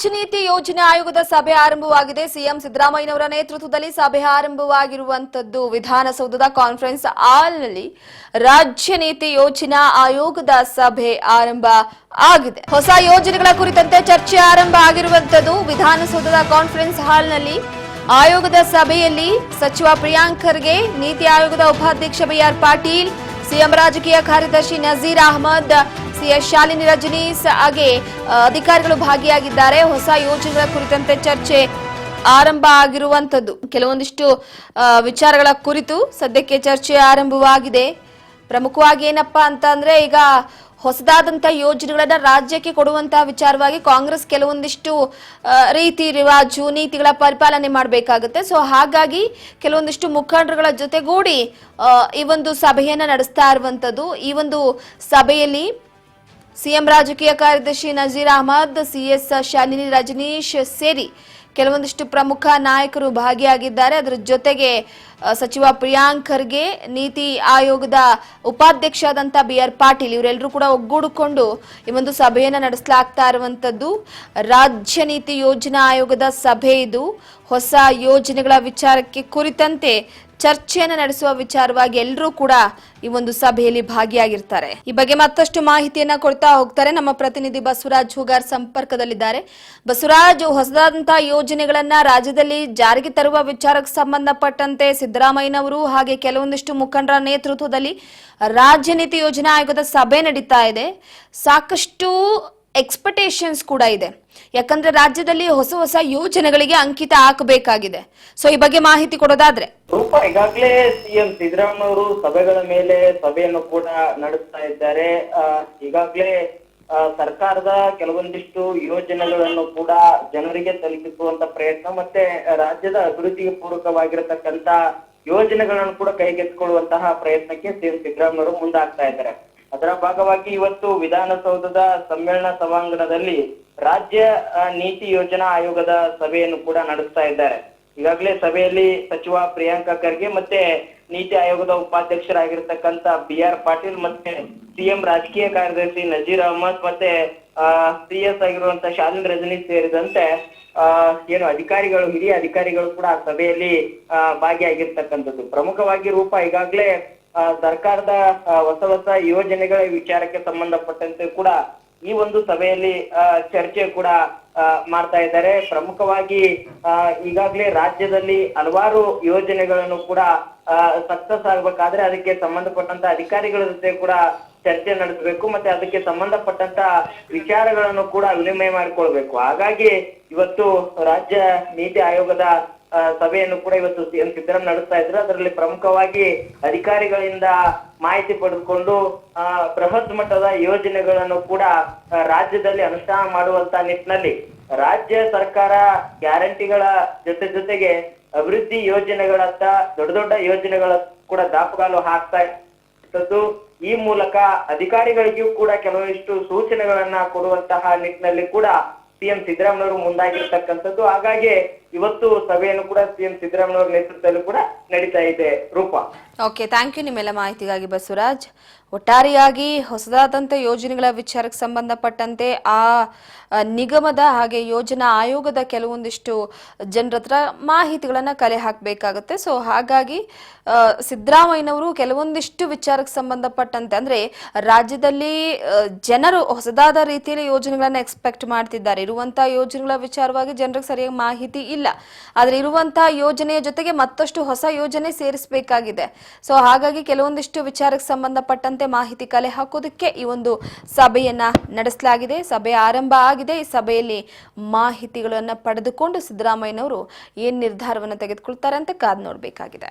ರಾಜ್ಯ ನೀತಿ ಯೋಜನೆ ಆಯೋಗದ ಸಭೆ ಆರಂಭವಾಗಿದೆ. ಸಿಎಂ ಸಿದ್ದರಾಮಯ್ಯನವರ ನೇತೃತ್ವದಲ್ಲಿ ಸಭೆ ಆರಂಭವಾಗಿರುವಂತದ್ದು ವಿಧಾನಸೌಧದ ಕಾನ್ಫರೆನ್ಸ್ ಹಾಲ್ನಲ್ಲಿ ರಾಜ್ಯ ನೀತಿ ಯೋಜನಾ ಆಯೋಗದ ಸಭೆ ಆರಂಭ ಆಗಿದೆ. ಹೊಸ ಯೋಜನೆಗಳ ಕುರಿತಂತೆ ಚರ್ಚೆ ಆರಂಭ ಆಗಿರುವಂತದ್ದು ವಿಧಾನಸೌಧದ ಕಾನ್ಫರೆನ್ಸ್ ಹಾಲ್ನಲ್ಲಿ ಆಯೋಗದ ಸಭೆಯಲ್ಲಿ ಸಚಿವ ಪ್ರಿಯಾಂಕ್ ಖರ್ಗೆ, ನೀತಿ ಆಯೋಗದ ಉಪಾಧ್ಯಕ್ಷ ಬಿಆರ್ ಪಾಟೀಲ್, ಸಿಎಂ ರಾಜಕೀಯ ಕಾರ್ಯದರ್ಶಿ ನಜೀರ್ ಅಹಮದ್, ಸಿಎಸ್ ಶಾಲಿನಿ ರಜನೀಶ್ ಹಾಗೆ ಅಧಿಕಾರಿಗಳು ಭಾಗಿಯಾಗಿದ್ದಾರೆ. ಹೊಸ ಯೋಜನೆಗಳ ಕುರಿತಂತೆ ಚರ್ಚೆ ಆರಂಭ ಆಗಿರುವಂತದ್ದು ಕೆಲವೊಂದಿಷ್ಟು ವಿಚಾರಗಳ ಕುರಿತು ಸದ್ಯಕ್ಕೆ ಚರ್ಚೆ ಆರಂಭವಾಗಿದೆ. ಪ್ರಮುಖವಾಗಿ ಏನಪ್ಪಾ ಅಂತ ಅಂದ್ರೆ ಈಗ ಹೊಸದಾದಂತಹ ಯೋಜನೆಗಳನ್ನ ರಾಜ್ಯಕ್ಕೆ ಕೊಡುವಂತಹ ವಿಚಾರವಾಗಿ ಕಾಂಗ್ರೆಸ್ ಕೆಲವೊಂದಿಷ್ಟು ರೀತಿ ರಿವಾಜು ನೀತಿಗಳ ಪರಿಪಾಲನೆ ಮಾಡಬೇಕಾಗುತ್ತೆ. ಸೊ ಹಾಗಾಗಿ ಕೆಲವೊಂದಿಷ್ಟು ಮುಖಂಡರುಗಳ ಜೊತೆಗೂಡಿ ಈ ಒಂದು ಸಭೆಯನ್ನ ನಡೆಸ್ತಾ ಇರುವಂತದ್ದು. ಈ ಒಂದು ಸಭೆಯಲ್ಲಿ ಸಿಎಂ ರಾಜಕೀಯ ಕಾರ್ಯದರ್ಶಿ ನಜೀರ್ ಅಹಮದ್, ಸಿಎಸ್ ಶಾಲಿನಿ ರಜನೀಶ್ ಸೇರಿ ಕೆಲವೊಂದಿಷ್ಟು ಪ್ರಮುಖ ನಾಯಕರು ಭಾಗಿಯಾಗಿದ್ದಾರೆ. ಅದರ ಜೊತೆಗೆ ಸಚಿವ ಪ್ರಿಯಾಂಕ್ ಖರ್ಗೆ, ನೀತಿ ಆಯೋಗದ ಉಪಾಧ್ಯಕ್ಷ ಆದಂತ ಬಿಆರ್ ಪಾಟೀಲ್ ಇವರೆಲ್ಲರೂ ಕೂಡ ಒಗ್ಗೂಡಿಕೊಂಡು ಈ ಒಂದು ಸಭೆಯನ್ನ ನಡೆಸಲಾಗ್ತಾ ಇರುವಂತದ್ದು. ರಾಜ್ಯ ನೀತಿ ಯೋಜನಾ ಆಯೋಗದ ಸಭೆ ಇದು. ಹೊಸ ಯೋಜನೆಗಳ ವಿಚಾರಕ್ಕೆ ಕುರಿತಂತೆ ಚರ್ಚೆಯನ್ನು ನಡೆಸುವ ವಿಚಾರವಾಗಿ ಎಲ್ಲರೂ ಕೂಡ ಈ ಒಂದು ಸಭೆಯಲ್ಲಿ ಭಾಗಿಯಾಗಿರ್ತಾರೆ. ಈ ಬಗ್ಗೆ ಮತ್ತಷ್ಟು ಮಾಹಿತಿಯನ್ನ ಕೊಡ್ತಾ ಹೋಗ್ತಾರೆ ನಮ್ಮ ಪ್ರತಿನಿಧಿ ಬಸವರಾಜ್ ಹೂಗಾರ್ ಸಂಪರ್ಕದಲ್ಲಿದ್ದಾರೆ. ಬಸವರಾಜ್, ಹೊಸದಾದಂತಹ ಯೋಜನೆಗಳನ್ನ ರಾಜ್ಯದಲ್ಲಿ ಜಾರಿಗೆ ತರುವ ವಿಚಾರಕ್ಕೆ ಸಂಬಂಧಪಟ್ಟಂತೆ ಸಿದ್ದರಾಮಯ್ಯನವರು ಹಾಗೆ ಕೆಲವೊಂದಿಷ್ಟು ಮುಖಂಡರ ನೇತೃತ್ವದಲ್ಲಿ ರಾಜ್ಯ ನೀತಿ ಯೋಜನಾ ಆಯೋಗದ ಸಭೆ ನಡೀತಾ ಇದೆ. ಸಾಕಷ್ಟು ಎಕ್ಸ್ಪೆಕ್ಟೇಷನ್ಸ್ ಕೂಡ ಇದೆ. ಯಾಕಂದ್ರೆ ರಾಜ್ಯದಲ್ಲಿ ಹೊಸ ಹೊಸ ಯೋಜನೆಗಳಿಗೆ ಅಂಕಿತ ಹಾಕಬೇಕಾಗಿದೆ. ಸೊ ಈ ಬಗ್ಗೆ ಮಾಹಿತಿ ಕೊಡೋದಾದ್ರೆ ಈಗಾಗಲೇ ಸಿಎಂ ಸಿದ್ದರಾಮಯ್ಯ ಅವರು ಸಭೆಗಳ ಮೇಲೆ ಸಭೆಯನ್ನು ಕೂಡ ನಡೆಸ್ತಾ ಇದ್ದಾರೆ. ಈಗಾಗಲೇ ಸರ್ಕಾರದ ಕೆಲವೊಂದಿಷ್ಟು ಯೋಜನೆಗಳನ್ನು ಕೂಡ ಜನರಿಗೆ ತಲುಪಿಸುವಂತ ಪ್ರಯತ್ನ ಮತ್ತೆ ರಾಜ್ಯದ ಅಭಿವೃದ್ಧಿಗೆ ಪೂರಕವಾಗಿರತಕ್ಕಂತ ಯೋಜನೆಗಳನ್ನು ಕೂಡ ಕೈಗೆತ್ತಿಕೊಳ್ಳುವಂತಹ ಪ್ರಯತ್ನಕ್ಕೆ ಸಿಎಂ ಸಿದ್ದರಾಮಯ್ಯ ಅವರು ಮುಂದಾಗ್ತಾ ಇದ್ದಾರೆ. ಅದರ ಭಾಗವಾಗಿ ಇವತ್ತು ವಿಧಾನಸೌಧದ ಸಮ್ಮೇಳನ ಸಭಾಂಗಣದಲ್ಲಿ ರಾಜ್ಯ ನೀತಿ ಯೋಜನಾ ಆಯೋಗದ ಸಭೆಯನ್ನು ಕೂಡ ನಡೆಸ್ತಾ ಇದ್ದಾರೆ. ಈಗಾಗಲೇ ಸಭೆಯಲ್ಲಿ ಸಚಿವ ಪ್ರಿಯಾಂಕ್ ಖರ್ಗೆ ಮತ್ತೆ ನೀತಿ ಆಯೋಗದ ಉಪಾಧ್ಯಕ್ಷರಾಗಿರ್ತಕ್ಕಂಥ ಬಿಆರ್ ಪಾಟೀಲ್ ಮತ್ತೆ ಸಿಎಂ ರಾಜಕೀಯ ಕಾರ್ಯದರ್ಶಿ ನಜೀರ್ ಅಹಮದ್ ಮತ್ತೆ ಸಿಎಸ್ ಆಗಿರುವಂತಹ ಶಾಲಿನಿ ರಜನೀಶ್ ಸೇರಿದಂತೆ ಏನು ಅಧಿಕಾರಿಗಳು, ಹಿರಿಯ ಅಧಿಕಾರಿಗಳು ಕೂಡ ಆ ಸಭೆಯಲ್ಲಿ ಭಾಗಿಯಾಗಿರ್ತಕ್ಕಂಥದ್ದು. ಪ್ರಮುಖವಾಗಿ ಈಗಾಗಲೇ ಸರ್ಕಾರದ ಹೊಸ ಯೋಜನೆಗಳ ವಿಚಾರಕ್ಕೆ ಸಂಬಂಧಪಟ್ಟಂತೆ ಕೂಡ ಈ ಒಂದು ಸಭೆಯಲ್ಲಿ ಚರ್ಚೆ ಕೂಡ ಮಾಡ್ತಾ ಇದ್ದಾರೆ. ಪ್ರಮುಖವಾಗಿ ಈಗಾಗಲೇ ರಾಜ್ಯದಲ್ಲಿ ಹಲವಾರು ಯೋಜನೆಗಳನ್ನು ಕೂಡ ಸಕ್ಸಸ್ ಆಗ್ಬೇಕಾದ್ರೆ ಅದಕ್ಕೆ ಸಂಬಂಧಪಟ್ಟಂತ ಅಧಿಕಾರಿಗಳ ಜೊತೆ ಕೂಡ ಚರ್ಚೆ ನಡೆಸಬೇಕು ಮತ್ತೆ ಅದಕ್ಕೆ ಸಂಬಂಧಪಟ್ಟಂತ ವಿಚಾರಗಳನ್ನು ಕೂಡ ವಿನಿಮಯ ಮಾಡಿಕೊಳ್ಬೇಕು. ಹಾಗಾಗಿ ಇವತ್ತು ರಾಜ್ಯ ನೀತಿ ಆಯೋಗದ ಸಭೆಯನ್ನು ಕೂಡ ಇವತ್ತು ಸಿಎಂ ಸಿದ್ದರಾಮಯ್ಯ ನಡೆಸ್ತಾ ಇದ್ರು. ಅದರಲ್ಲಿ ಪ್ರಮುಖವಾಗಿ ಅಧಿಕಾರಿಗಳಿಂದ ಮಾಹಿತಿ ಪಡೆದುಕೊಂಡು ಬೃಹತ್ ಮಟ್ಟದ ಯೋಜನೆಗಳನ್ನು ಕೂಡ ರಾಜ್ಯದಲ್ಲಿ ಅನುಷ್ಠಾನ ಮಾಡುವಂತ ನಿಟ್ಟಿನಲ್ಲಿ ರಾಜ್ಯ ಸರ್ಕಾರ ಗ್ಯಾರಂಟಿಗಳ ಜೊತೆಗೆ ಅಭಿವೃದ್ಧಿ ಯೋಜನೆಗಳತ್ತ ದೊಡ್ಡ ಯೋಜನೆಗಳ ಕೂಡ ದಾಪುಗಾಲು ಹಾಕ್ತಾ ಇರ್ತದ್ದು. ಈ ಮೂಲಕ ಅಧಿಕಾರಿಗಳಿಗೂ ಕೂಡ ಕೆಲವೊಂದಿಷ್ಟು ಸೂಚನೆಗಳನ್ನ ಕೊಡುವಂತಹ ನಿಟ್ಟಿನಲ್ಲಿ ಕೂಡ ಸಿಎಂ ಸಿದ್ದರಾಮಯ್ಯ ಅವರು ಮುಂದಾಗಿರ್ತಕ್ಕಂಥದ್ದು. ಹಾಗಾಗಿ ಇವತ್ತು ಸಭೆಯನ್ನು ಕೂಡ ಸಿಎಂ ಸಿದ್ದರಾಮಯ್ಯ ಅವರ ನೇತೃತ್ವದಲ್ಲಿ ಕೂಡ ನಡೀತಾ ಇದೆ. ರೂಪಾ, ಓಕೆ, ಥ್ಯಾಂಕ್ ಯು ನಿಮ್ಮೆಲ್ಲ ಮಾಹಿತಿಗಾಗಿ ಬಸವರಾಜ್. ಒಟ್ಟಾರೆಯಾಗಿ ಹೊಸದಾದಂಥ ಯೋಜನೆಗಳ ವಿಚಾರಕ್ಕೆ ಸಂಬಂಧಪಟ್ಟಂತೆ ಆ ನಿಗಮದ ಹಾಗೆ ಯೋಜನಾ ಆಯೋಗದ ಕೆಲವೊಂದಿಷ್ಟು ಜನರ ಹತ್ರ ಮಾಹಿತಿಗಳನ್ನು ಕಲೆ ಹಾಕಬೇಕಾಗುತ್ತೆ. ಸೊ ಹಾಗಾಗಿ ಸಿದ್ದರಾಮಯ್ಯನವರು ಕೆಲವೊಂದಿಷ್ಟು ವಿಚಾರಕ್ಕೆ ಸಂಬಂಧಪಟ್ಟಂತೆ ಅಂದರೆ ರಾಜ್ಯದಲ್ಲಿ ಜನರು ಹೊಸದಾದ ರೀತಿಯಲ್ಲಿ ಯೋಜನೆಗಳನ್ನು ಎಕ್ಸ್ಪೆಕ್ಟ್ ಮಾಡ್ತಿದ್ದಾರೆ. ಇರುವಂಥ ಯೋಜನೆಗಳ ವಿಚಾರವಾಗಿ ಜನರಿಗೆ ಸರಿಯಾಗಿ ಮಾಹಿತಿ ಇಲ್ಲ. ಆದರೆ ಇರುವಂಥ ಯೋಜನೆಯ ಜೊತೆಗೆ ಮತ್ತಷ್ಟು ಹೊಸ ಯೋಜನೆ ಸೇರಿಸಬೇಕಾಗಿದೆ. ಸೊ ಹಾಗಾಗಿ ಕೆಲವೊಂದಿಷ್ಟು ವಿಚಾರಕ್ಕೆ ಸಂಬಂಧಪಟ್ಟಂತೆ ಮಾಹಿತಿ ಕಲೆ ಹಾಕೋದಕ್ಕೆ ಈ ಒಂದು ಸಭೆಯನ್ನ ನಡೆಸಲಾಗಿದೆ. ಸಭೆ ಆರಂಭ ಆಗಿದೆ. ಈ ಸಭೆಯಲ್ಲಿ ಮಾಹಿತಿಗಳನ್ನು ಪಡೆದುಕೊಂಡು ಸಿದ್ದರಾಮಯ್ಯನವರು ಏನ್ ನಿರ್ಧಾರವನ್ನು ತೆಗೆದುಕೊಳ್ತಾರೆ ಅಂತ ಕಾದು ನೋಡಬೇಕಾಗಿದೆ.